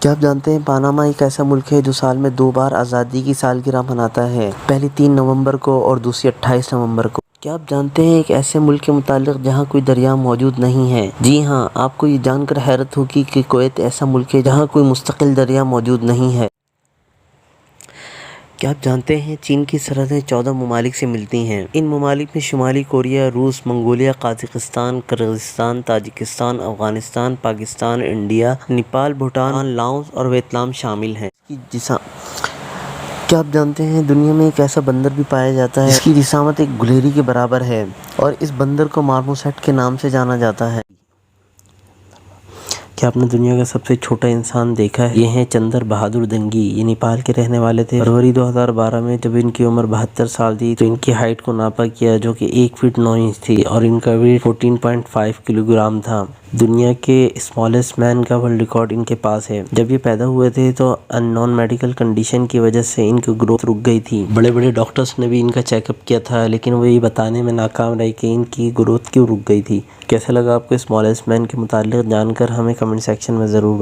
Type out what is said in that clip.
کیا آپ جانتے ہیں پاناما ایک ایسا ملک ہے جو سال میں 2 بار آزادی کی سالگرہ مناتا ہے، پہلی 3 نومبر کو اور دوسری 28 نومبر کو۔ کیا آپ جانتے ہیں ایک ایسے ملک کے متعلق جہاں کوئی دریا موجود نہیں ہے؟ جی ہاں، آپ کو یہ جان کر حیرت ہوگی کہ کویت ایسا ملک ہے جہاں کوئی مستقل دریا موجود نہیں ہے۔ کیا آپ جانتے ہیں چین کی سرحدیں 14 ممالک سے ملتی ہیں؟ ان ممالک میں شمالی کوریا، روس، Mongolia, Kazakhstan, Kyrgyzstan, Tajikistan, Afghanistan, Pakistan, India, Nepal, Bhutan, Laos اور ویتنام شامل ہیں۔ کیا آپ جانتے ہیں دنیا میں ایک ایسا بندر بھی پایا جاتا ہے جس کی جسامت ایک گلہری کے برابر ہے اور اس بندر کو مارموسیٹ کے نام سے جانا جاتا ہے؟ کیا آپ نے دنیا کا سب سے چھوٹا انسان دیکھا ہے؟ یہ ہیں چندر بہادر دنگی۔ یہ نیپال کے رہنے والے تھے۔ فروری 2012 میں جب ان کی عمر 72 سال تھی تو ان کی ہائٹ کو ناپا گیا جو کہ 1 فٹ 9 انچ تھی اور ان کا ویٹ 14.5 کلو گرام تھا۔ دنیا کے اسمالسٹ مین کا ورلڈ ریکارڈ ان کے پاس ہے۔ جب یہ پیدا ہوئے تھے تو ان نون میڈیکل کنڈیشن کی وجہ سے ان کی گروتھ رک گئی تھی۔ بڑے بڑے ڈاکٹرز نے بھی ان کا چیک اپ کیا تھا لیکن وہ یہ بتانے میں ناکام رہے کہ ان کی گروتھ کیوں رک گئی تھی۔ کیسا لگا آپ کو اسمالسٹ مین کے متعلق جان کر؟ ہمیں کمنٹ سیکشن میں ضرور بتائیں۔